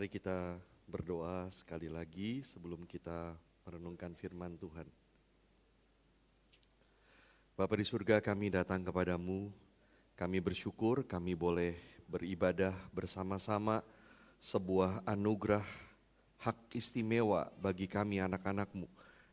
Mari kita berdoa sekali lagi sebelum kita merenungkan firman Tuhan. Bapa di surga, kami datang kepadamu, kami bersyukur kami boleh beribadah bersama-sama, sebuah anugerah hak istimewa bagi kami anak-anak-Mu.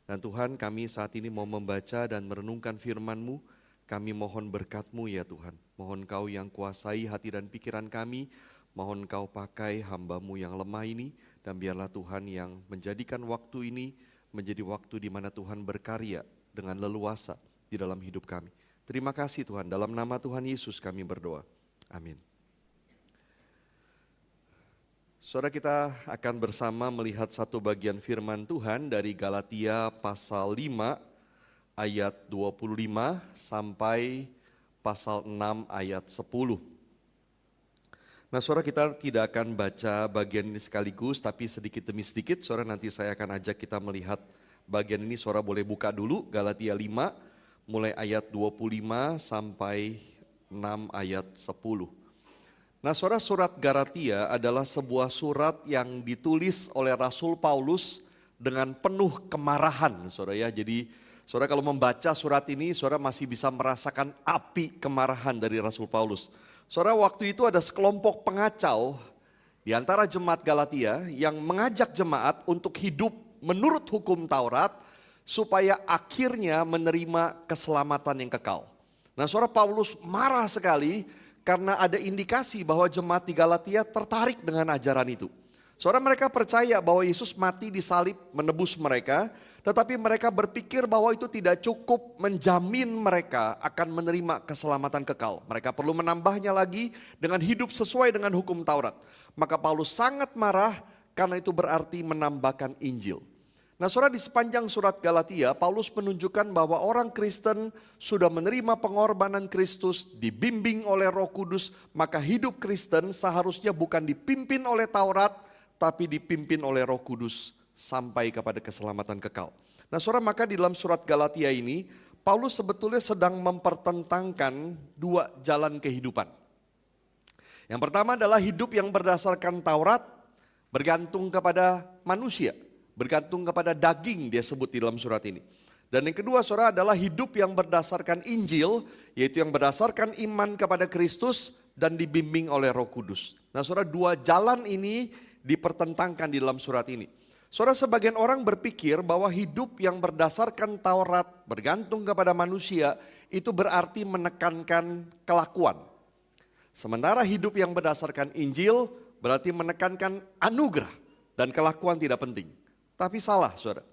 Dan Tuhan, kami saat ini mau membaca dan merenungkan firman-Mu, kami mohon berkat-Mu ya Tuhan. Mohon Kau yang kuasai hati dan pikiran kami, mohon Kau pakai hamba-Mu yang lemah ini, dan biarlah Tuhan yang menjadikan waktu ini menjadi waktu di mana Tuhan berkarya dengan leluasa di dalam hidup kami. Terima kasih Tuhan, dalam nama Tuhan Yesus kami berdoa. Amin. Saudara, kita akan bersama melihat satu bagian firman Tuhan dari Galatia pasal 5 ayat 25 sampai pasal 6 ayat 10. Nah, saudara, kita tidak akan baca bagian ini sekaligus, tapi sedikit demi sedikit. Saudara, nanti saya akan ajak kita melihat bagian ini. Saudara boleh buka dulu Galatia 5, mulai ayat 25 sampai 6 ayat 10. Nah, saudara, surat Galatia adalah sebuah surat yang ditulis oleh Rasul Paulus dengan penuh kemarahan, saudara ya. Jadi, saudara kalau membaca surat ini, saudara masih bisa merasakan api kemarahan dari Rasul Paulus. Saudara, waktu itu ada sekelompok pengacau di antara jemaat Galatia yang mengajak jemaat untuk hidup menurut hukum Taurat supaya akhirnya menerima keselamatan yang kekal. Nah, saudara, Paulus marah sekali karena ada indikasi bahwa jemaat di Galatia tertarik dengan ajaran itu. Saudara, mereka percaya bahwa Yesus mati di salib menebus mereka, tetapi mereka berpikir bahwa itu tidak cukup menjamin mereka akan menerima keselamatan kekal. Mereka perlu menambahnya lagi dengan hidup sesuai dengan hukum Taurat. Maka Paulus sangat marah karena itu berarti menambahkan Injil. Nah, saudara, di sepanjang surat Galatia, Paulus menunjukkan bahwa orang Kristen sudah menerima pengorbanan Kristus, dibimbing oleh Roh Kudus, maka hidup Kristen seharusnya bukan dipimpin oleh Taurat, tapi dipimpin oleh Roh Kudus sampai kepada keselamatan kekal. Nah, saudara, maka di dalam surat Galatia ini, Paulus sebetulnya sedang mempertentangkan dua jalan kehidupan. Yang pertama adalah hidup yang berdasarkan Taurat, bergantung kepada manusia. Bergantung kepada daging, dia sebut di dalam surat ini. Dan yang kedua, saudara, adalah hidup yang berdasarkan Injil, yaitu yang berdasarkan iman kepada Kristus dan dibimbing oleh Roh Kudus. Nah, saudara, dua jalan ini dipertentangkan di dalam surat ini. Saudara, sebagian orang berpikir bahwa hidup yang berdasarkan Taurat, bergantung kepada manusia, itu berarti menekankan kelakuan. Sementara hidup yang berdasarkan Injil berarti menekankan anugerah dan kelakuan tidak penting. Tapi salah, saudara.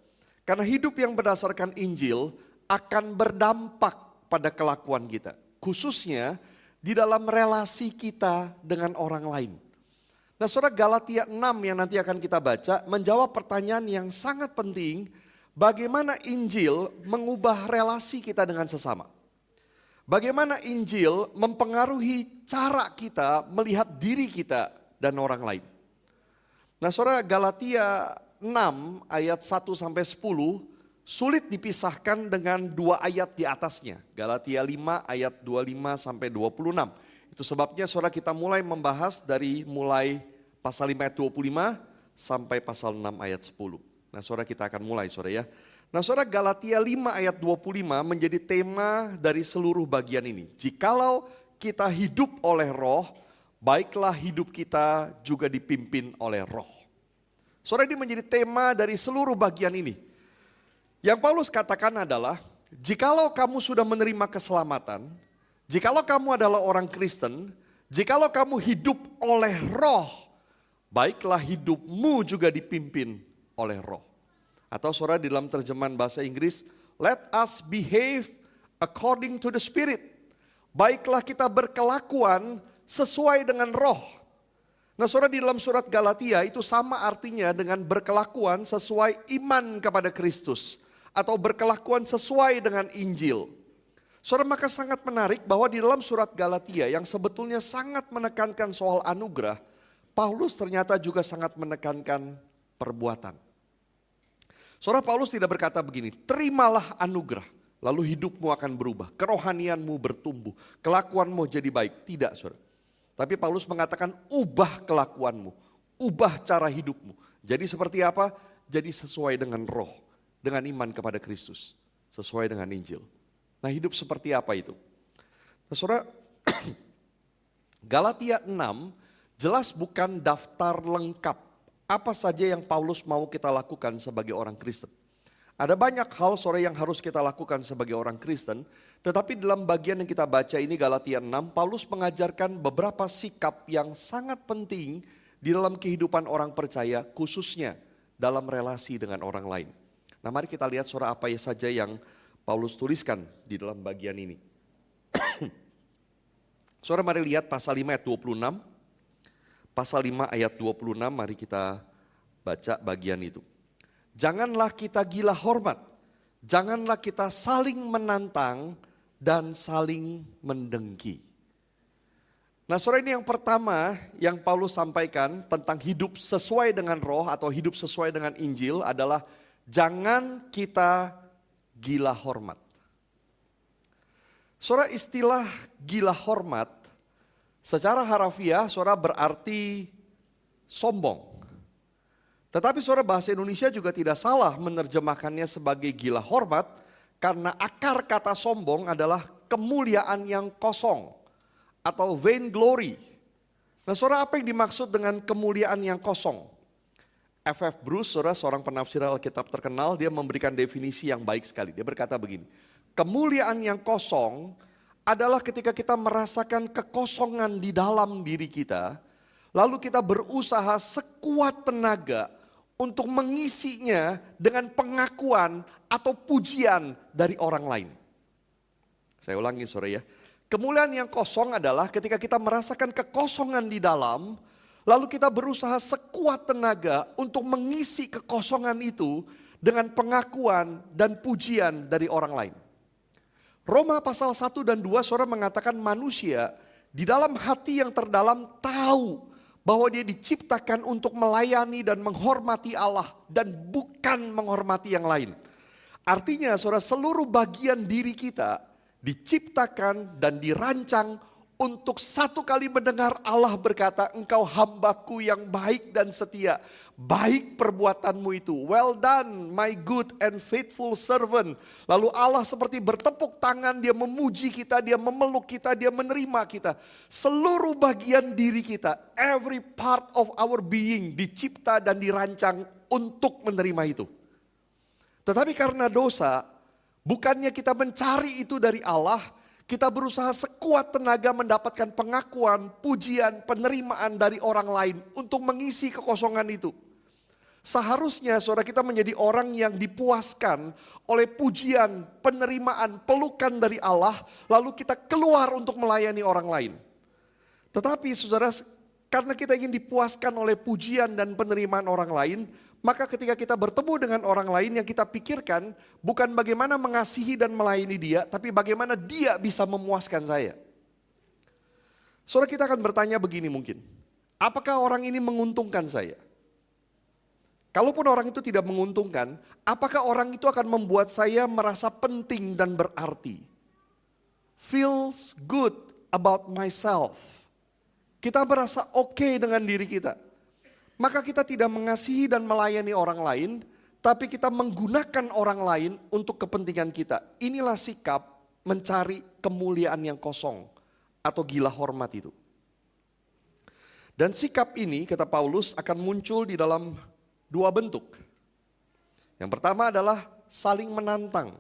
Karena hidup yang berdasarkan Injil akan berdampak pada kelakuan kita. Khususnya di dalam relasi kita dengan orang lain. Nah, saudara, Galatia 6 yang nanti akan kita baca menjawab pertanyaan yang sangat penting. Bagaimana Injil mengubah relasi kita dengan sesama. Bagaimana Injil mempengaruhi cara kita melihat diri kita dan orang lain. Nah, saudara, Galatia 6 ayat 1 sampai 10 sulit dipisahkan dengan dua ayat di atasnya. Galatia 5 ayat 25 sampai 26. Itu sebabnya saudara kita mulai membahas dari mulai pasal 5 ayat 25 sampai pasal 6 ayat 10. Nah, saudara, kita akan mulai, saudara ya. Nah, saudara, Galatia 5 ayat 25 menjadi tema dari seluruh bagian ini. Jikalau kita hidup oleh Roh, baiklah hidup kita juga dipimpin oleh Roh. Saudara, ini menjadi tema dari seluruh bagian ini. Yang Paulus katakan adalah, jikalau kamu sudah menerima keselamatan, jikalau kamu adalah orang Kristen, jikalau kamu hidup oleh Roh, baiklah hidupmu juga dipimpin oleh Roh. Atau saudara, di dalam terjemahan bahasa Inggris, let us behave according to the Spirit. Baiklah kita berkelakuan sesuai dengan Roh. Nah, saudara, di dalam surat Galatia itu sama artinya dengan berkelakuan sesuai iman kepada Kristus. Atau berkelakuan sesuai dengan Injil. Saudara, maka sangat menarik bahwa di dalam surat Galatia yang sebetulnya sangat menekankan soal anugerah, Paulus ternyata juga sangat menekankan perbuatan. Saudara, Paulus tidak berkata begini, terimalah anugerah, lalu hidupmu akan berubah, kerohanianmu bertumbuh, kelakuanmu jadi baik. Tidak, saudara. Tapi Paulus mengatakan ubah kelakuanmu, ubah cara hidupmu. Jadi seperti apa? Jadi sesuai dengan roh, dengan iman kepada Kristus, sesuai dengan Injil. Nah, hidup seperti apa itu? Nah, saudara, Galatia 6 jelas bukan daftar lengkap apa saja yang Paulus mau kita lakukan sebagai orang Kristen. Ada banyak hal saudara yang harus kita lakukan sebagai orang Kristen, tetapi dalam bagian yang kita baca ini Galatia 6, Paulus mengajarkan beberapa sikap yang sangat penting di dalam kehidupan orang percaya, khususnya dalam relasi dengan orang lain. Nah, mari kita lihat saudara apa saja yang Paulus tuliskan di dalam bagian ini. Saudara, mari lihat pasal 5 ayat 26. Pasal 5 ayat 26, mari kita baca bagian itu. Janganlah kita gila hormat, janganlah kita saling menantang dan saling mendengki. Nah, saudara, ini yang pertama yang Paulus sampaikan tentang hidup sesuai dengan roh atau hidup sesuai dengan Injil adalah jangan kita gila hormat. Saudara, istilah gila hormat secara harafiah saudara berarti sombong. Tetapi saudara, bahasa Indonesia juga tidak salah menerjemahkannya sebagai gila hormat karena akar kata sombong adalah kemuliaan yang kosong atau vain glory. Nah, saudara, apa yang dimaksud dengan kemuliaan yang kosong? F.F. Bruce, saudara, seorang penafsir Alkitab terkenal, dia memberikan definisi yang baik sekali. Dia berkata begini, kemuliaan yang kosong adalah ketika kita merasakan kekosongan di dalam diri kita, lalu kita berusaha sekuat tenaga untuk mengisinya dengan pengakuan atau pujian dari orang lain. Saya ulangi saudara ya. Kemuliaan yang kosong adalah ketika kita merasakan kekosongan di dalam, lalu kita berusaha sekuat tenaga untuk mengisi kekosongan itu dengan pengakuan dan pujian dari orang lain. Roma pasal 1 dan 2 saudara mengatakan manusia di dalam hati yang terdalam tahu bahwa dia diciptakan untuk melayani dan menghormati Allah dan bukan menghormati yang lain. Artinya saudara, seluruh bagian diri kita diciptakan dan dirancang untuk satu kali mendengar Allah berkata, engkau hambaku yang baik dan setia. Baik perbuatanmu itu. Well done my good and faithful servant. Lalu Allah seperti bertepuk tangan, dia memuji kita, dia memeluk kita, dia menerima kita. Seluruh bagian diri kita, every part of our being dicipta dan dirancang untuk menerima itu. Tetapi karena dosa, bukannya kita mencari itu dari Allah, kita berusaha sekuat tenaga mendapatkan pengakuan, pujian, penerimaan dari orang lain untuk mengisi kekosongan itu. Seharusnya saudara kita menjadi orang yang dipuaskan oleh pujian, penerimaan, pelukan dari Allah, lalu kita keluar untuk melayani orang lain. Tetapi saudara, karena kita ingin dipuaskan oleh pujian dan penerimaan orang lain, maka ketika kita bertemu dengan orang lain yang kita pikirkan bukan bagaimana mengasihi dan melayani dia, tapi bagaimana dia bisa memuaskan saya. Saudara, kita akan bertanya begini mungkin, apakah orang ini menguntungkan saya? Kalaupun orang itu tidak menguntungkan, apakah orang itu akan membuat saya merasa penting dan berarti? Feels good about myself. Kita merasa oke dengan diri kita. Maka kita tidak mengasihi dan melayani orang lain, tapi kita menggunakan orang lain untuk kepentingan kita. Inilah sikap mencari kemuliaan yang kosong atau gila hormat itu. Dan sikap ini, kata Paulus, akan muncul di dalam dua bentuk. Yang pertama adalah saling menantang.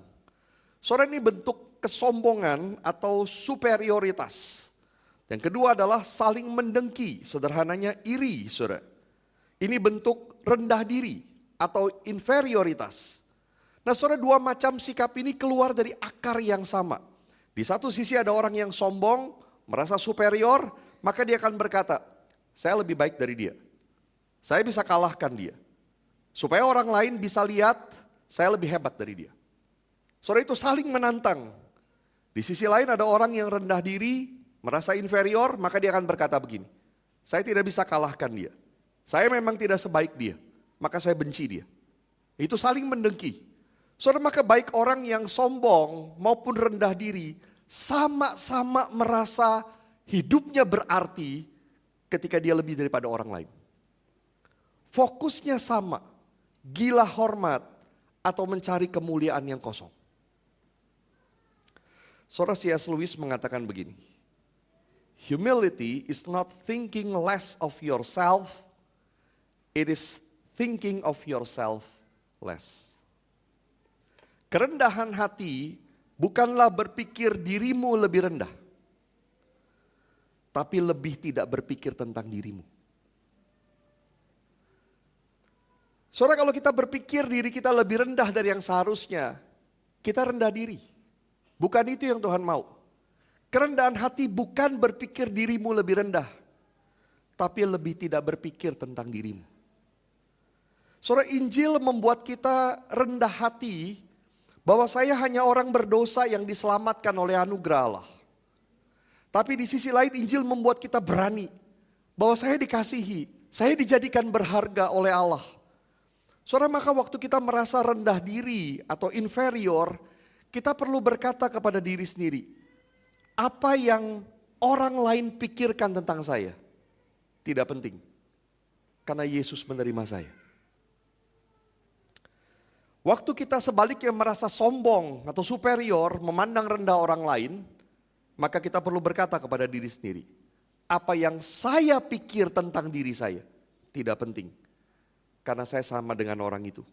Saudara, ini bentuk kesombongan atau superioritas. Yang kedua adalah saling mendengki, sederhananya iri, saudara. Ini bentuk rendah diri atau inferioritas. Nah saudara, dua macam sikap ini keluar dari akar yang sama. Di satu sisi ada orang yang sombong, merasa superior, maka dia akan berkata, saya lebih baik dari dia. Saya bisa kalahkan dia. Supaya orang lain bisa lihat, saya lebih hebat dari dia. Saudara, itu saling menantang. Di sisi lain ada orang yang rendah diri, merasa inferior, maka dia akan berkata begini, saya tidak bisa kalahkan dia. Saya memang tidak sebaik dia, maka saya benci dia. Itu saling mendengki. Saudara, maka baik orang yang sombong maupun rendah diri sama-sama merasa hidupnya berarti ketika dia lebih daripada orang lain. Fokusnya sama, gila hormat atau mencari kemuliaan yang kosong. Saudara C.S. Lewis mengatakan begini, humility is not thinking less of yourself, it is thinking of yourself less. Kerendahan hati bukanlah berpikir dirimu lebih rendah, tapi lebih tidak berpikir tentang dirimu. Saudara, kalau kita berpikir diri kita lebih rendah dari yang seharusnya, kita rendah diri. Bukan itu yang Tuhan mau. Kerendahan hati bukan berpikir dirimu lebih rendah, tapi lebih tidak berpikir tentang dirimu. Saudara, Injil membuat kita rendah hati bahwa saya hanya orang berdosa yang diselamatkan oleh anugerah Allah. Tapi di sisi lain Injil membuat kita berani bahwa saya dikasihi, saya dijadikan berharga oleh Allah. Saudara, maka waktu kita merasa rendah diri atau inferior, kita perlu berkata kepada diri sendiri, apa yang orang lain pikirkan tentang saya tidak penting, karena Yesus menerima saya. Waktu kita sebaliknya merasa sombong atau superior, memandang rendah orang lain, maka kita perlu berkata kepada diri sendiri, apa yang saya pikir tentang diri saya tidak penting, karena saya sama dengan orang itu,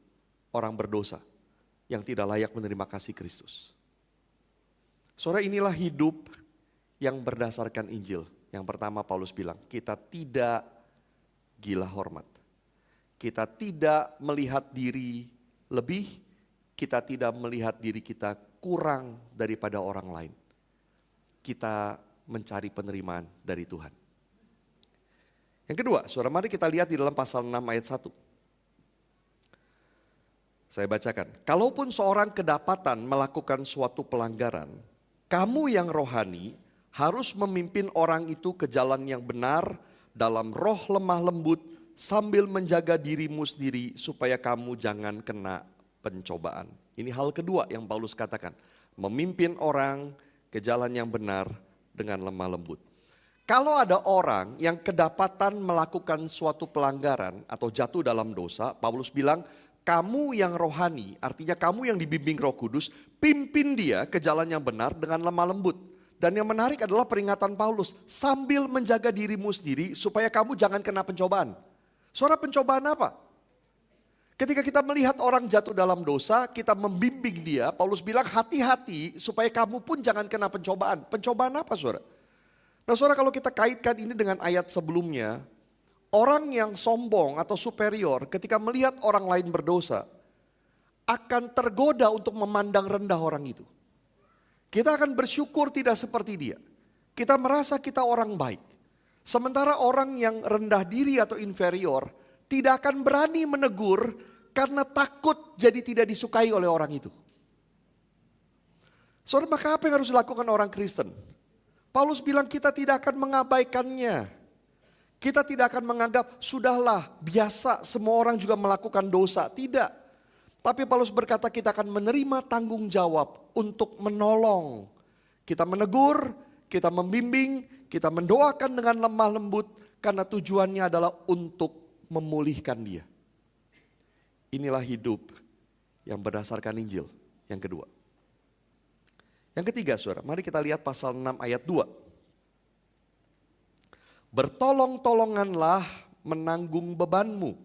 orang berdosa yang tidak layak menerima kasih Kristus. Saudara, inilah hidup yang berdasarkan Injil. Yang pertama Paulus bilang, kita tidak gila hormat. Kita tidak melihat diri lebih, kita tidak melihat diri kita kurang daripada orang lain. Kita mencari penerimaan dari Tuhan. Yang kedua, saudara, mari kita lihat di dalam pasal 6 ayat 1. Saya bacakan, kalaupun seorang kedapatan melakukan suatu pelanggaran, kamu yang rohani harus memimpin orang itu ke jalan yang benar dalam roh lemah lembut sambil menjaga dirimu sendiri supaya kamu jangan kena pencobaan. Ini hal kedua yang Paulus katakan, memimpin orang ke jalan yang benar dengan lemah lembut. Kalau ada orang yang kedapatan melakukan suatu pelanggaran atau jatuh dalam dosa, Paulus bilang, kamu yang rohani, artinya kamu yang dibimbing Roh Kudus, pimpin dia ke jalan yang benar dengan lemah lembut. Dan yang menarik adalah peringatan Paulus, sambil menjaga dirimu sendiri supaya kamu jangan kena pencobaan. Saudara, pencobaan apa? Ketika kita melihat orang jatuh dalam dosa, kita membimbing dia, Paulus bilang hati-hati supaya kamu pun jangan kena pencobaan. Pencobaan apa, saudara? Nah, saudara, kalau kita kaitkan ini dengan ayat sebelumnya, orang yang sombong atau superior ketika melihat orang lain berdosa akan tergoda untuk memandang rendah orang itu. Kita akan bersyukur tidak seperti dia. Kita merasa kita orang baik. Sementara orang yang rendah diri atau inferior tidak akan berani menegur karena takut jadi tidak disukai oleh orang itu. Saudara, maka apa yang harus dilakukan orang Kristen? Paulus bilang kita tidak akan mengabaikannya. Kita tidak akan menganggap sudahlah biasa semua orang juga melakukan dosa. Tidak. Tapi Paulus berkata kita akan menerima tanggung jawab untuk menolong. Kita menegur, kita membimbing, kita mendoakan dengan lemah lembut. Karena tujuannya adalah untuk memulihkan dia. Inilah hidup yang berdasarkan Injil yang kedua. Yang ketiga, saudara, mari kita lihat pasal 6 ayat 2. Bertolong-tolonganlah menanggung bebanmu.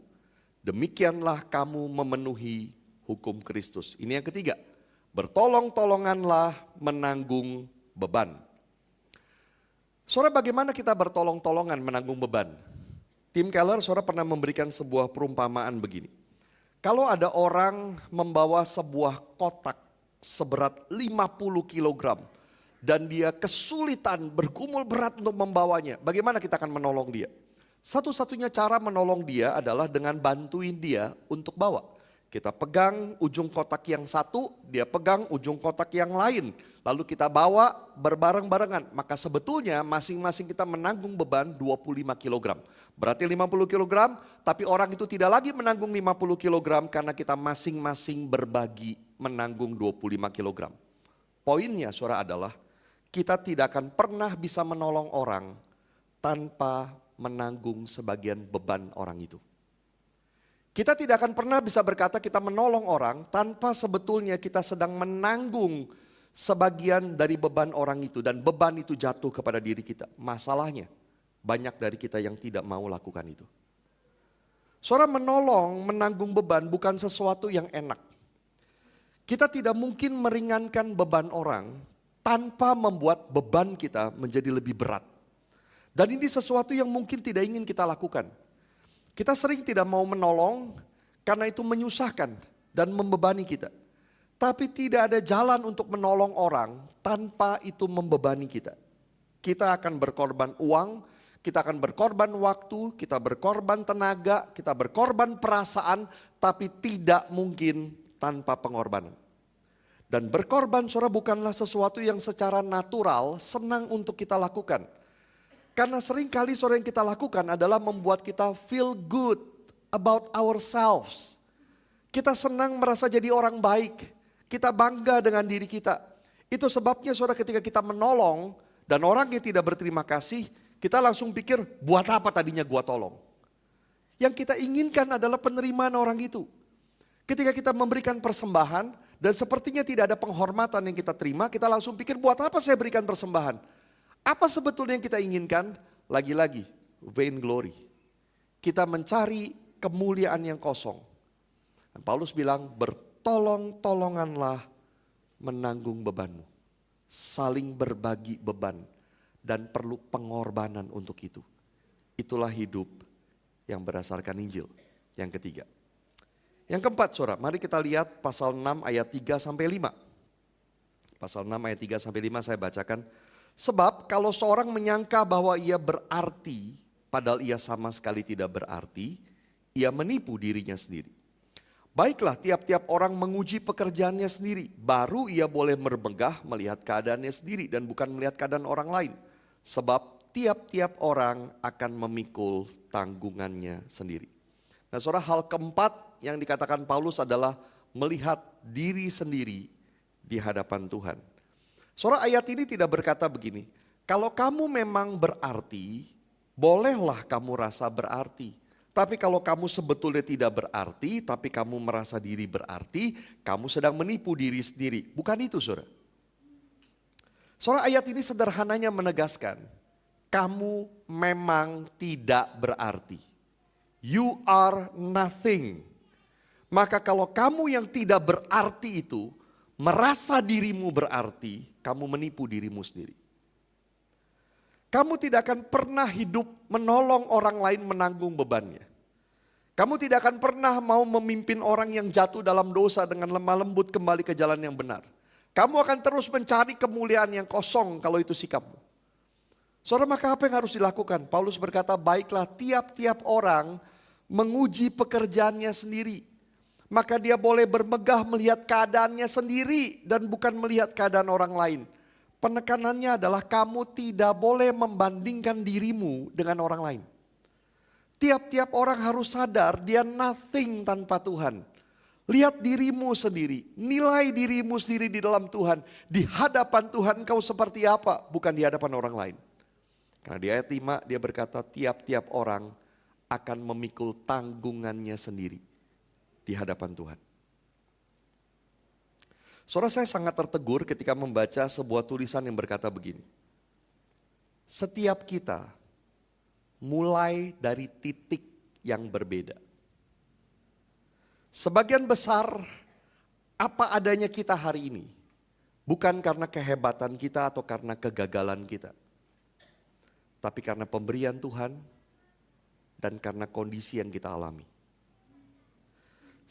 Demikianlah kamu memenuhi hukum Kristus. Ini yang ketiga. Bertolong-tolonganlah menanggung beban. Saudara, bagaimana kita bertolong-tolongan menanggung beban? Tim Keller, saudara, pernah memberikan sebuah perumpamaan begini. Kalau ada orang membawa sebuah kotak seberat 50 kilogram. Dan dia kesulitan bergumul berat untuk membawanya. Bagaimana kita akan menolong dia? Satu-satunya cara menolong dia adalah dengan bantuin dia untuk bawa. Kita pegang ujung kotak yang satu, dia pegang ujung kotak yang lain. Lalu kita bawa berbareng-barengan. Maka sebetulnya masing-masing kita menanggung beban 25 kg. Berarti 50 kg, tapi orang itu tidak lagi menanggung 50 kg karena kita masing-masing berbagi menanggung 25 kg. Poinnya, saudara, adalah kita tidak akan pernah bisa menolong orang tanpa menanggung sebagian beban orang itu. Kita tidak akan pernah bisa berkata kita menolong orang tanpa sebetulnya kita sedang menanggung sebagian dari beban orang itu. Dan beban itu jatuh kepada diri kita. Masalahnya banyak dari kita yang tidak mau lakukan itu. Saudara, menolong, menanggung beban bukan sesuatu yang enak. Kita tidak mungkin meringankan beban orang tanpa membuat beban kita menjadi lebih berat. Dan ini sesuatu yang mungkin tidak ingin kita lakukan. Kita sering tidak mau menolong karena itu menyusahkan dan membebani kita. Tapi tidak ada jalan untuk menolong orang tanpa itu membebani kita. Kita akan berkorban uang, kita akan berkorban waktu, kita berkorban tenaga, kita berkorban perasaan, tapi tidak mungkin tanpa pengorbanan. Dan berkorban, saudara, bukanlah sesuatu yang secara natural senang untuk kita lakukan. Karena seringkali saudara yang kita lakukan adalah membuat kita feel good about ourselves. Kita senang merasa jadi orang baik. Kita bangga dengan diri kita. Itu sebabnya saudara ketika kita menolong dan orang yang tidak berterima kasih, kita langsung pikir buat apa tadinya gua tolong. Yang kita inginkan adalah penerimaan orang itu. Ketika kita memberikan persembahan dan sepertinya tidak ada penghormatan yang kita terima, kita langsung pikir buat apa saya berikan persembahan. Apa sebetulnya yang kita inginkan? Lagi-lagi, vain glory. Kita mencari kemuliaan yang kosong. Dan Paulus bilang, bertolong-tolonganlah menanggung bebanmu. Saling berbagi beban dan perlu pengorbanan untuk itu. Itulah hidup yang berdasarkan Injil. Yang ketiga. Yang keempat, saudara, mari kita lihat pasal 6 ayat 3 sampai 5. Pasal 6 ayat 3 sampai 5 saya bacakan. Sebab kalau seorang menyangka bahwa ia berarti, padahal ia sama sekali tidak berarti, ia menipu dirinya sendiri. Baiklah, tiap-tiap orang menguji pekerjaannya sendiri, baru ia boleh bermegah melihat keadaannya sendiri dan bukan melihat keadaan orang lain. Sebab tiap-tiap orang akan memikul tanggungannya sendiri. Nah, saudara, hal keempat yang dikatakan Paulus adalah melihat diri sendiri di hadapan Tuhan. Saudara, ayat ini tidak berkata begini, kalau kamu memang berarti, bolehlah kamu rasa berarti. Tapi kalau kamu sebetulnya tidak berarti, tapi kamu merasa diri berarti, kamu sedang menipu diri sendiri. Bukan itu, saudara. Saudara, ayat ini sederhananya menegaskan, kamu memang tidak berarti. You are nothing. Maka kalau kamu yang tidak berarti itu, merasa dirimu berarti, kamu menipu dirimu sendiri. Kamu tidak akan pernah hidup menolong orang lain menanggung bebannya. Kamu tidak akan pernah mau memimpin orang yang jatuh dalam dosa dengan lemah lembut kembali ke jalan yang benar. Kamu akan terus mencari kemuliaan yang kosong kalau itu sikapmu. Saudara, maka apa yang harus dilakukan? Paulus berkata, baiklah tiap-tiap orang menguji pekerjaannya sendiri. Maka dia boleh bermegah melihat keadaannya sendiri dan bukan melihat keadaan orang lain. Penekanannya adalah kamu tidak boleh membandingkan dirimu dengan orang lain. Tiap-tiap orang harus sadar dia nothing tanpa Tuhan. Lihat dirimu sendiri, nilai dirimu sendiri di dalam Tuhan. Di hadapan Tuhan kau seperti apa, bukan di hadapan orang lain. Karena di ayat 5 dia berkata tiap-tiap orang akan memikul tanggungannya sendiri di hadapan Tuhan. Saudara, saya sangat tertegur ketika membaca sebuah tulisan yang berkata begini. Setiap kita mulai dari titik yang berbeda. Sebagian besar apa adanya kita hari ini bukan karena kehebatan kita atau karena kegagalan kita. Tapi karena pemberian Tuhan dan karena kondisi yang kita alami.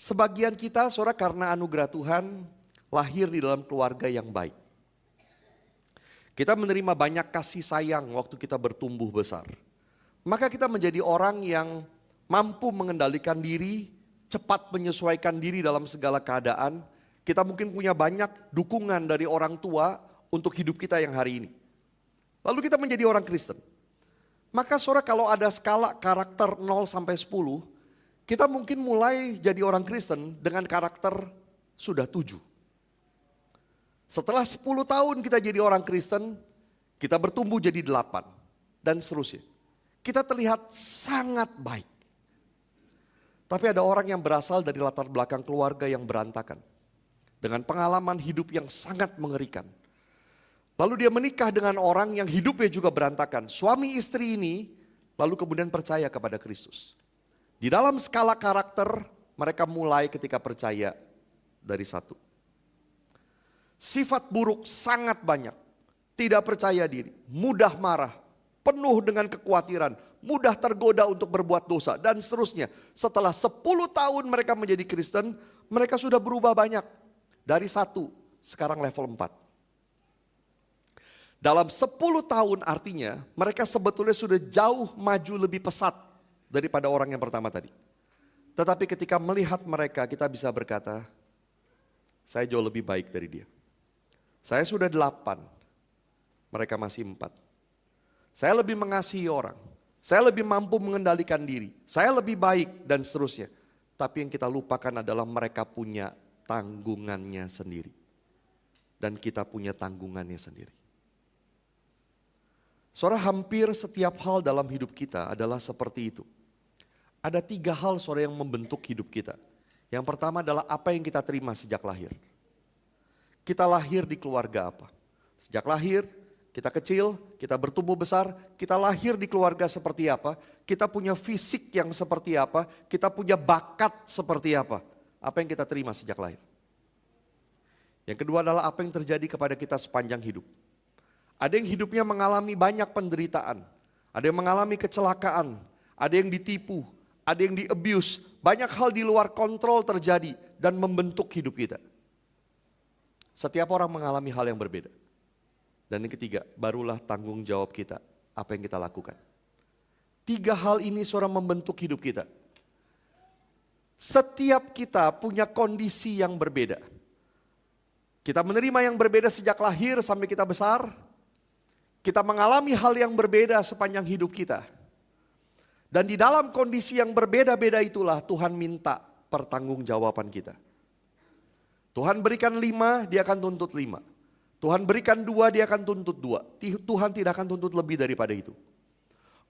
Sebagian kita, saudara, karena anugerah Tuhan lahir di dalam keluarga yang baik. Kita menerima banyak kasih sayang waktu kita bertumbuh besar. Maka kita menjadi orang yang mampu mengendalikan diri, cepat menyesuaikan diri dalam segala keadaan. Kita mungkin punya banyak dukungan dari orang tua untuk hidup kita yang hari ini. Lalu kita menjadi orang Kristen. Maka saudara, kalau ada skala karakter 0 sampai 10, kita mungkin mulai jadi orang Kristen dengan karakter sudah 7. Setelah 10 tahun kita jadi orang Kristen, kita bertumbuh jadi 8 dan seterusnya. Kita terlihat sangat baik. Tapi ada orang yang berasal dari latar belakang keluarga yang berantakan. Dengan pengalaman hidup yang sangat mengerikan. Lalu dia menikah dengan orang yang hidupnya juga berantakan. Suami istri ini lalu kemudian percaya kepada Kristus. Di dalam skala karakter mereka mulai ketika percaya dari satu. Sifat buruk sangat banyak. Tidak percaya diri, mudah marah, penuh dengan kekhawatiran, mudah tergoda untuk berbuat dosa dan seterusnya. Setelah 10 tahun mereka menjadi Kristen, mereka sudah berubah banyak. Dari 1, sekarang level 4. Dalam 10 tahun artinya mereka sebetulnya sudah jauh maju lebih pesat daripada orang yang pertama tadi. Tetapi ketika melihat mereka kita bisa berkata, saya jauh lebih baik dari dia. Saya sudah 8, mereka masih 4. Saya lebih mengasihi orang. Saya lebih mampu mengendalikan diri. Saya lebih baik dan seterusnya. Tapi yang kita lupakan adalah mereka punya tanggungannya sendiri. Dan kita punya tanggungannya sendiri. Saudara, hampir setiap hal dalam hidup kita adalah seperti itu. Ada 3 hal saudara yang membentuk hidup kita. Yang pertama adalah apa yang kita terima sejak lahir. Kita lahir di keluarga apa? Sejak lahir, kita kecil, kita bertumbuh besar, kita lahir di keluarga seperti apa, kita punya fisik yang seperti apa, kita punya bakat seperti apa. Apa yang kita terima sejak lahir. Yang kedua adalah apa yang terjadi kepada kita sepanjang hidup. Ada yang hidupnya mengalami banyak penderitaan, ada yang mengalami kecelakaan, ada yang ditipu, ada yang di-abuse. Banyak hal di luar kontrol terjadi dan membentuk hidup kita. Setiap orang mengalami hal yang berbeda. Dan yang ketiga, barulah tanggung jawab kita, apa yang kita lakukan. 3 hal ini saudara membentuk hidup kita. Setiap kita punya kondisi yang berbeda. Kita menerima yang berbeda sejak lahir sampai kita besar. Kita mengalami hal yang berbeda sepanjang hidup kita. Dan di dalam kondisi yang berbeda-beda itulah Tuhan minta pertanggungjawaban kita. Tuhan berikan 5, dia akan tuntut 5. Tuhan berikan 2, dia akan tuntut 2. Tuhan tidak akan tuntut lebih daripada itu.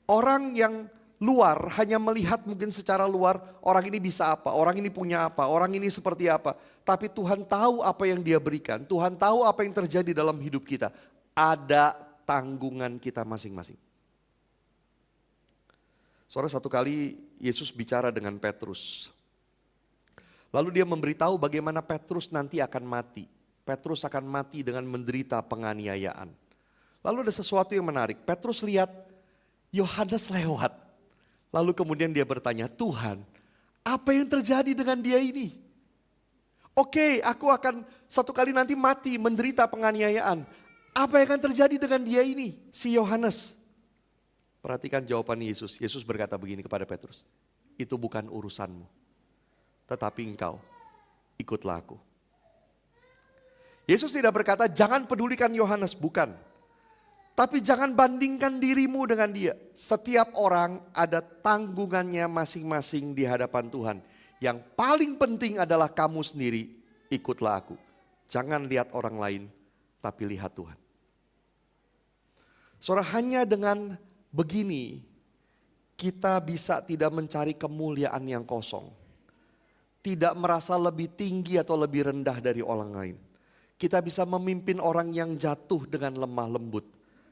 Orang yang luar hanya melihat mungkin secara luar, orang ini bisa apa, orang ini punya apa, orang ini seperti apa. Tapi Tuhan tahu apa yang dia berikan, Tuhan tahu apa yang terjadi dalam hidup kita. Ada tanggungan kita masing-masing. Saudara, satu kali Yesus bicara dengan Petrus. Lalu dia memberitahu bagaimana Petrus nanti akan mati. Petrus akan mati dengan menderita penganiayaan. Lalu ada sesuatu yang menarik. Petrus lihat Yohanes lewat. Lalu kemudian dia bertanya, Tuhan, apa yang terjadi dengan dia ini? Oke, aku akan satu kali nanti mati menderita penganiayaan. Apa yang akan terjadi dengan dia ini, si Yohanes? Perhatikan jawaban Yesus. Yesus berkata begini kepada Petrus, itu bukan urusanmu. Tetapi engkau, ikutlah aku. Yesus tidak berkata, jangan pedulikan Yohanes, bukan. Tapi jangan bandingkan dirimu dengan dia. Setiap orang ada tanggungannya masing-masing di hadapan Tuhan. Yang paling penting adalah kamu sendiri, ikutlah aku. Jangan lihat orang lain, tapi lihat Tuhan. Saudara, hanya dengan begini, kita bisa tidak mencari kemuliaan yang kosong. Tidak merasa lebih tinggi atau lebih rendah dari orang lain. Kita bisa memimpin orang yang jatuh dengan lemah lembut.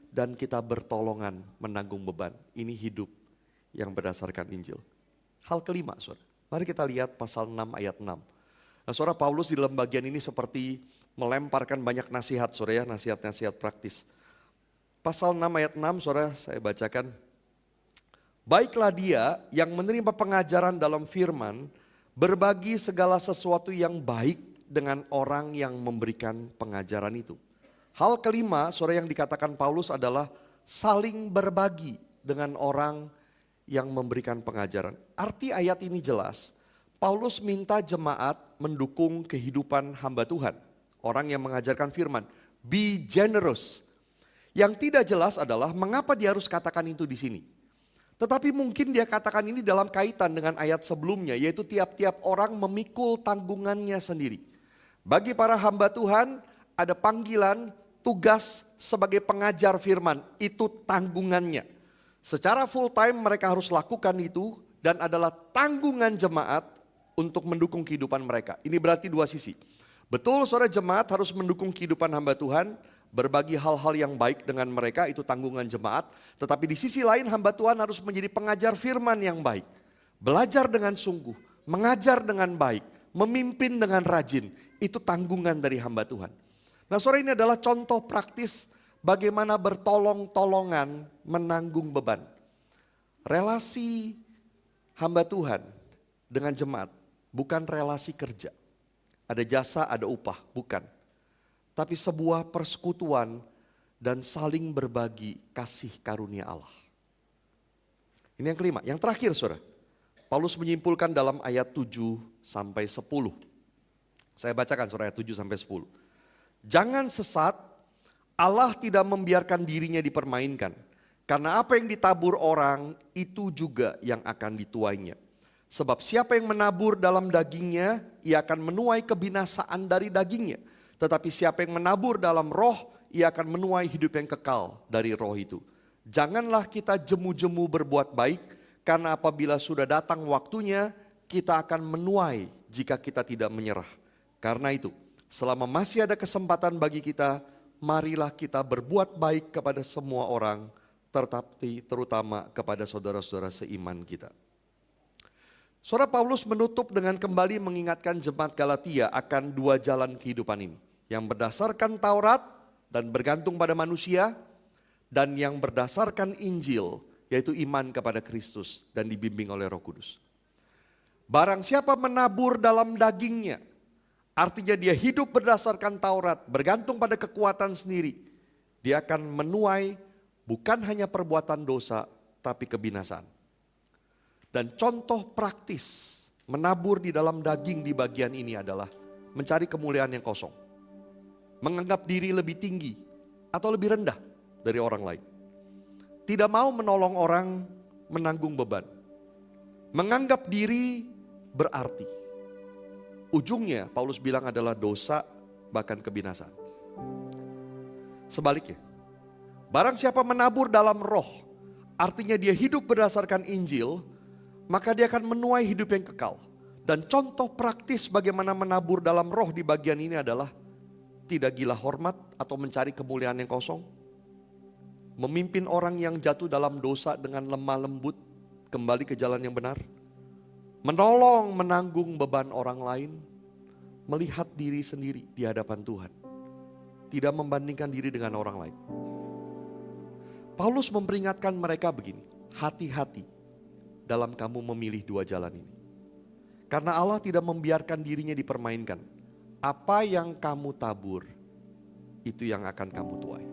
Dan kita bertolongan menanggung beban. Ini hidup yang berdasarkan Injil. Hal kelima, saudara. Mari kita lihat pasal 6 ayat 6. Nah, saudara, Paulus di dalam bagian ini seperti melemparkan banyak nasihat, saudara ya, nasihat-nasihat praktis. Pasal 6 ayat 6, saudara, saya bacakan. Baiklah dia yang menerima pengajaran dalam firman, berbagi segala sesuatu yang baik dengan orang yang memberikan pengajaran itu. Hal kelima, saudara, yang dikatakan Paulus adalah saling berbagi dengan orang yang memberikan pengajaran. Arti ayat ini jelas. Paulus minta jemaat mendukung kehidupan hamba Tuhan. Orang yang mengajarkan firman. Be generous. Yang tidak jelas adalah mengapa dia harus katakan itu di sini. Tetapi mungkin dia katakan ini dalam kaitan dengan ayat sebelumnya. Yaitu tiap-tiap orang memikul tanggungannya sendiri. Bagi para hamba Tuhan ada panggilan, tugas sebagai pengajar firman, itu tanggungannya. Secara full time mereka harus lakukan itu dan adalah tanggungan jemaat untuk mendukung kehidupan mereka. Ini berarti dua sisi. Betul, saudara, jemaat harus mendukung kehidupan hamba Tuhan, berbagi hal-hal yang baik dengan mereka, itu tanggungan jemaat. Tetapi di sisi lain hamba Tuhan harus menjadi pengajar firman yang baik. Belajar dengan sungguh, mengajar dengan baik, memimpin dengan rajin. Itu tanggungan dari hamba Tuhan. Nah, saudara, ini adalah contoh praktis bagaimana bertolong-tolongan menanggung beban. Relasi hamba Tuhan dengan jemaat bukan relasi kerja. Ada jasa, ada upah, bukan. Tapi sebuah persekutuan dan saling berbagi kasih karunia Allah. Ini yang kelima. Yang terakhir, saudara. Paulus menyimpulkan dalam ayat 7 sampai 10. Saya bacakan saudara, ayat 7 sampai 10. Jangan sesat, Allah tidak membiarkan dirinya dipermainkan. Karena apa yang ditabur orang, itu juga yang akan dituainya. Sebab siapa yang menabur dalam dagingnya, ia akan menuai kebinasaan dari dagingnya. Tetapi siapa yang menabur dalam roh, ia akan menuai hidup yang kekal dari roh itu. Janganlah kita jemu-jemu berbuat baik, karena apabila sudah datang waktunya, kita akan menuai jika kita tidak menyerah. Karena itu, selama masih ada kesempatan bagi kita, marilah kita berbuat baik kepada semua orang, tetapi terutama kepada saudara-saudara seiman kita. Saudara, Paulus menutup dengan kembali mengingatkan jemaat Galatia akan dua jalan kehidupan ini. Yang berdasarkan Taurat dan bergantung pada manusia, dan yang berdasarkan Injil, yaitu iman kepada Kristus dan dibimbing oleh Roh Kudus. Barang siapa menabur dalam dagingnya, artinya dia hidup berdasarkan Taurat, bergantung pada kekuatan sendiri. Dia akan menuai bukan hanya perbuatan dosa, tapi kebinasaan. Dan contoh praktis menabur di dalam daging di bagian ini adalah mencari kemuliaan yang kosong. Menganggap diri lebih tinggi atau lebih rendah dari orang lain. Tidak mau menolong orang menanggung beban. Menganggap diri berarti. Ujungnya Paulus bilang adalah dosa bahkan kebinasaan. Sebaliknya, barang siapa menabur dalam roh, artinya dia hidup berdasarkan Injil, maka dia akan menuai hidup yang kekal. Dan contoh praktis bagaimana menabur dalam roh di bagian ini adalah tidak gila hormat atau mencari kemuliaan yang kosong. Memimpin orang yang jatuh dalam dosa dengan lemah lembut kembali ke jalan yang benar. Menolong menanggung beban orang lain. Melihat diri sendiri di hadapan Tuhan. Tidak membandingkan diri dengan orang lain. Paulus memperingatkan mereka begini, hati-hati dalam kamu memilih dua jalan ini. Karena Allah tidak membiarkan dirinya dipermainkan. Apa yang kamu tabur, itu yang akan kamu tuai.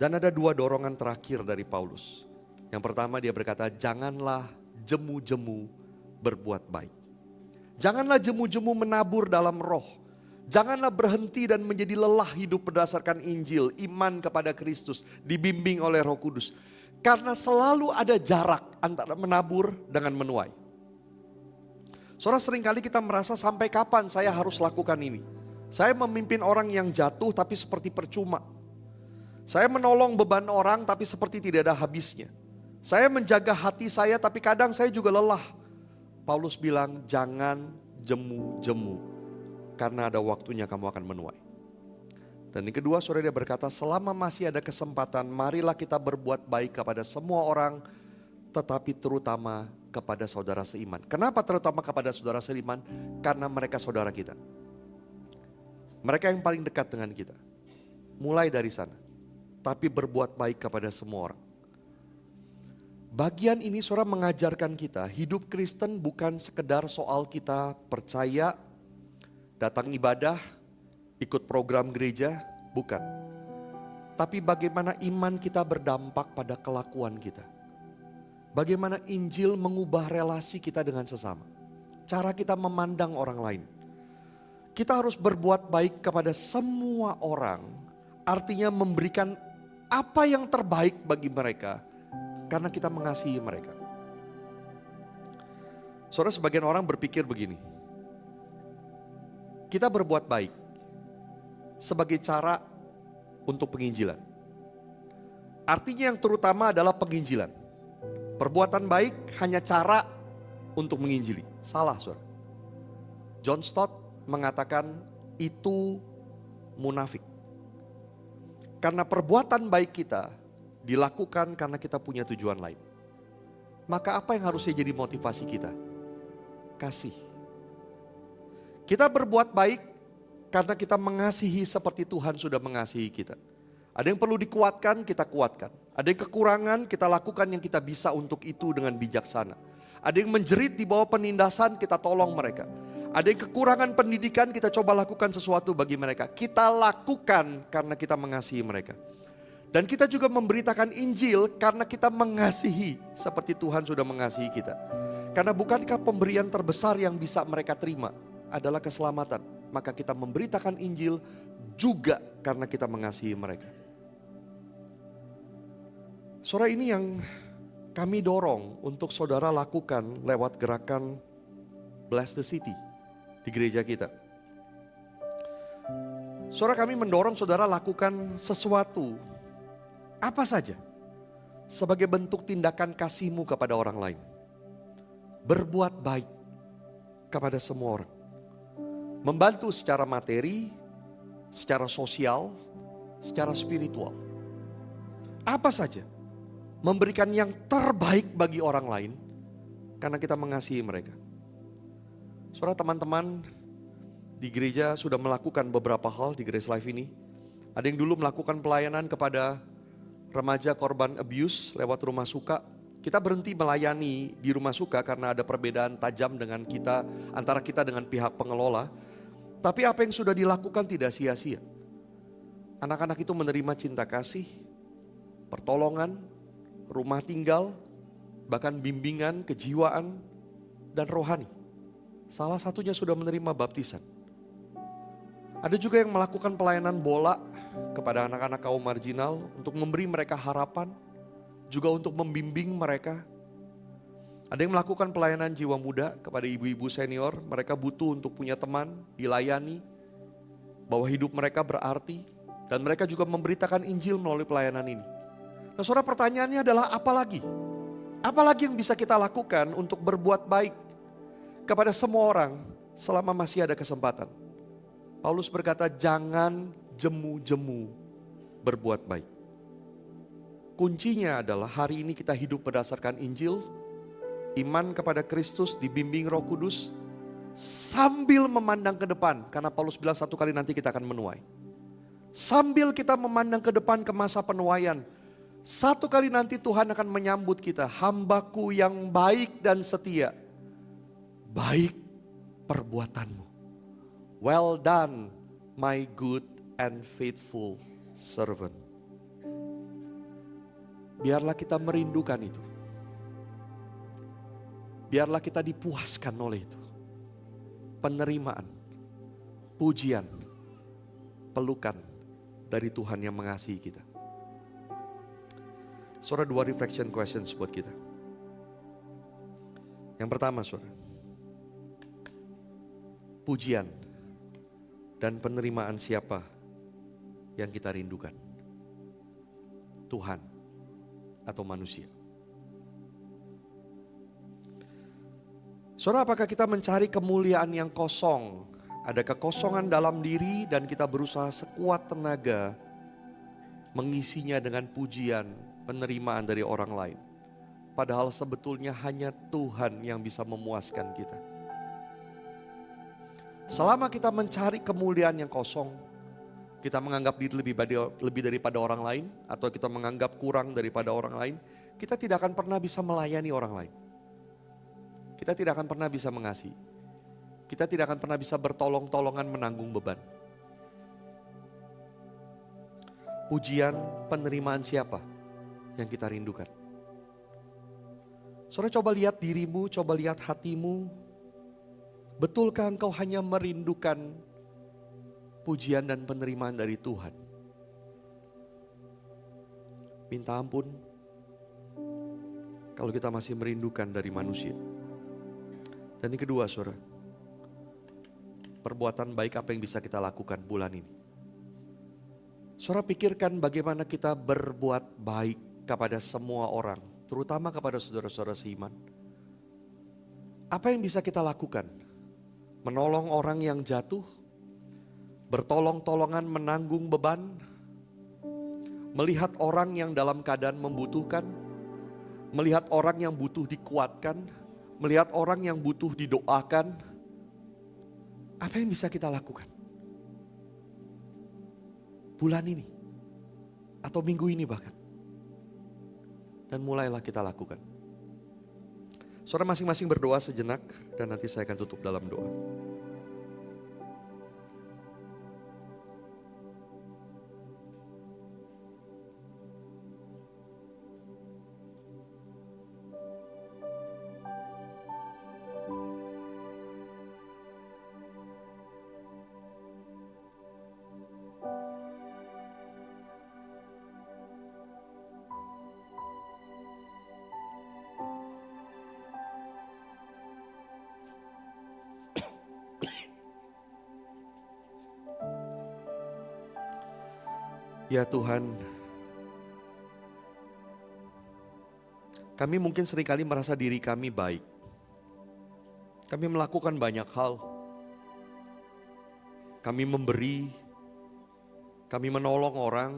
Dan ada dua dorongan terakhir dari Paulus. Yang pertama dia berkata, janganlah jemu-jemu berbuat baik. Janganlah jemu-jemu menabur dalam roh. Janganlah berhenti dan menjadi lelah hidup berdasarkan Injil, iman kepada Kristus, dibimbing oleh Roh Kudus. Karena selalu ada jarak antara menabur dengan menuai. Saudara, seringkali kita merasa sampai kapan saya harus lakukan ini. Saya memimpin orang yang jatuh tapi seperti percuma. Saya menolong beban orang tapi seperti tidak ada habisnya. Saya menjaga hati saya tapi kadang saya juga lelah. Paulus bilang jangan jemu-jemu. Karena ada waktunya kamu akan menuai. Dan yang kedua, saudara, dia berkata selama masih ada kesempatan, marilah kita berbuat baik kepada semua orang, tetapi terutama kepada saudara seiman. Kenapa terutama kepada saudara seiman? Karena mereka saudara kita. Mereka yang paling dekat dengan kita. Mulai dari sana. Tapi berbuat baik kepada semua orang. Bagian ini saudara mengajarkan kita, hidup Kristen bukan sekedar soal kita percaya, datang ibadah, ikut program gereja, bukan. Tapi bagaimana iman kita berdampak pada kelakuan kita. Bagaimana Injil mengubah relasi kita dengan sesama. Cara kita memandang orang lain. Kita harus berbuat baik kepada semua orang. Artinya memberikan apa yang terbaik bagi mereka. Karena kita mengasihi mereka. Saudara, sebagian orang berpikir begini. Kita berbuat baik sebagai cara untuk penginjilan. Artinya yang terutama adalah penginjilan. Perbuatan baik hanya cara untuk menginjili. Salah, saudara. John Stott mengatakan itu munafik. Karena perbuatan baik kita dilakukan karena kita punya tujuan lain. Maka apa yang harusnya jadi motivasi kita? Kasih. Kita berbuat baik karena kita mengasihi seperti Tuhan sudah mengasihi kita. Ada yang perlu dikuatkan, kita kuatkan. Ada yang kekurangan, kita lakukan yang kita bisa untuk itu dengan bijaksana. Ada yang menjerit di bawah penindasan, kita tolong mereka. Ada yang kekurangan pendidikan, kita coba lakukan sesuatu bagi mereka. Kita lakukan karena kita mengasihi mereka. Dan kita juga memberitakan Injil karena kita mengasihi seperti Tuhan sudah mengasihi kita. Karena bukankah pemberian terbesar yang bisa mereka terima adalah keselamatan. Maka kita memberitakan Injil juga karena kita mengasihi mereka. Saudara, ini yang kami dorong untuk saudara lakukan lewat gerakan Bless the City di gereja kita. Saudara, kami mendorong saudara lakukan sesuatu, apa saja, sebagai bentuk tindakan kasihmu kepada orang lain. Berbuat baik kepada semua orang. Membantu secara materi, secara sosial, secara spiritual. Apa saja. Memberikan yang terbaik bagi orang lain karena kita mengasihi mereka. Saudara, teman-teman di gereja sudah melakukan beberapa hal di Grace Life ini. Ada yang dulu melakukan pelayanan kepada remaja korban abuse lewat rumah suka. Kita berhenti melayani di rumah suka karena ada perbedaan tajam dengan kita, antara kita dengan pihak pengelola. Tapi apa yang sudah dilakukan tidak sia-sia. Anak-anak itu menerima cinta kasih, pertolongan, rumah tinggal, bahkan bimbingan, kejiwaan, dan rohani. Salah satunya sudah menerima baptisan. Ada juga yang melakukan pelayanan bola kepada anak-anak kaum marginal untuk memberi mereka harapan, juga untuk membimbing mereka. Ada yang melakukan pelayanan jiwa muda kepada ibu-ibu senior, mereka butuh untuk punya teman, dilayani, bahwa hidup mereka berarti, dan mereka juga memberitakan Injil melalui pelayanan ini. Nah, saudara, pertanyaannya adalah apa lagi? Apa lagi yang bisa kita lakukan untuk berbuat baik kepada semua orang selama masih ada kesempatan? Paulus berkata, jangan jemu-jemu berbuat baik. Kuncinya adalah hari ini kita hidup berdasarkan Injil, iman kepada Kristus, dibimbing Roh Kudus, sambil memandang ke depan. Karena Paulus bilang satu kali nanti kita akan menuai. Sambil kita memandang ke depan ke masa penuaian, satu kali nanti Tuhan akan menyambut kita, hambaku yang baik dan setia. Baik perbuatanmu. Well done, my good and faithful servant. Biarlah kita merindukan itu. Biarlah kita dipuaskan oleh itu. Penerimaan, pujian, pelukan dari Tuhan yang mengasihi kita. Saudara, 2 reflection questions buat kita. Yang pertama, saudara, pujian dan penerimaan siapa yang kita rindukan? Tuhan atau manusia? Saudara, apakah kita mencari kemuliaan yang kosong? Ada kekosongan dalam diri dan kita berusaha sekuat tenaga mengisinya dengan pujian, penerimaan dari orang lain. Padahal sebetulnya hanya Tuhan yang bisa memuaskan kita. Selama kita mencari kemuliaan yang kosong, kita menganggap diri lebih daripada orang lain, atau kita menganggap kurang daripada orang lain, kita tidak akan pernah bisa melayani orang lain. Kita tidak akan pernah bisa mengasihi. Kita tidak akan pernah bisa bertolong-tolongan menanggung beban. Pujian, penerimaan siapa yang kita rindukan? Saudara, coba lihat dirimu, coba lihat hatimu. Betulkah engkau hanya merindukan pujian dan penerimaan dari Tuhan? Minta ampun kalau kita masih merindukan dari manusia. Dan yang kedua, saudara, perbuatan baik apa yang bisa kita lakukan bulan ini? Saudara, pikirkan bagaimana kita berbuat baik kepada semua orang terutama kepada saudara-saudara seiman. Apa yang bisa kita lakukan? Menolong orang yang jatuh, bertolong-tolongan menanggung beban, melihat orang yang dalam keadaan membutuhkan, melihat orang yang butuh dikuatkan, melihat orang yang butuh didoakan. Apa yang bisa kita lakukan? Bulan ini, atau minggu ini bahkan. Dan mulailah kita lakukan. Saudara masing-masing berdoa sejenak dan nanti saya akan tutup dalam doa. Ya Tuhan, kami mungkin seringkali merasa diri kami baik. Kami melakukan banyak hal. Kami memberi, kami menolong orang.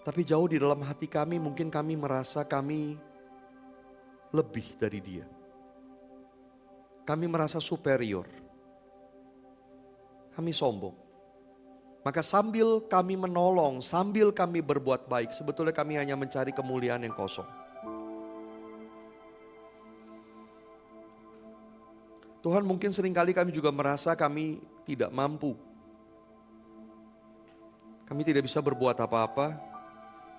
Tapi jauh di dalam hati kami mungkin kami merasa kami lebih dari dia. Kami merasa superior. Kami sombong. Maka sambil kami menolong, sambil kami berbuat baik, sebetulnya kami hanya mencari kemuliaan yang kosong. Tuhan, mungkin seringkali kami juga merasa kami tidak mampu. Kami tidak bisa berbuat apa-apa.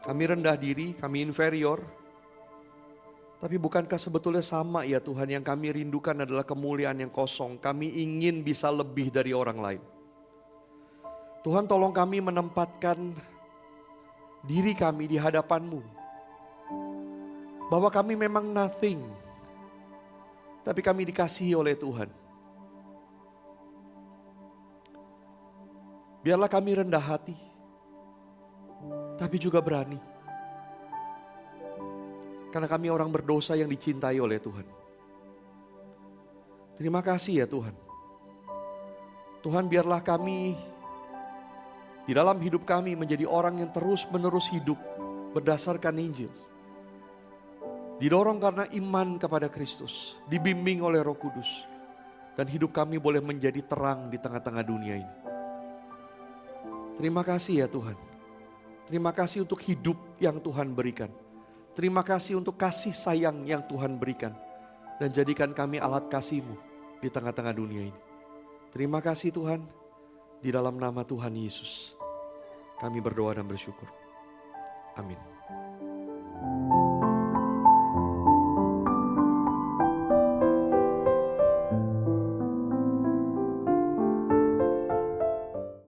Kami rendah diri, kami inferior. Tapi bukankah sebetulnya sama ya Tuhan, yang kami rindukan adalah kemuliaan yang kosong. Kami ingin bisa lebih dari orang lain. Tuhan, tolong kami menempatkan diri kami di hadapan-Mu. Bahwa kami memang nothing, tapi kami dikasihi oleh Tuhan. Biarlah kami rendah hati, tapi juga berani. Karena kami orang berdosa yang dicintai oleh Tuhan. Terima kasih ya Tuhan. Tuhan, biarlah kami di dalam hidup kami menjadi orang yang terus-menerus hidup berdasarkan Injil. Didorong karena iman kepada Kristus, dibimbing oleh Roh Kudus. Dan hidup kami boleh menjadi terang di tengah-tengah dunia ini. Terima kasih ya Tuhan. Terima kasih untuk hidup yang Tuhan berikan. Terima kasih untuk kasih sayang yang Tuhan berikan. Dan jadikan kami alat kasih-Mu di tengah-tengah dunia ini. Terima kasih Tuhan. Di dalam nama Tuhan Yesus, kami berdoa dan bersyukur. Amin.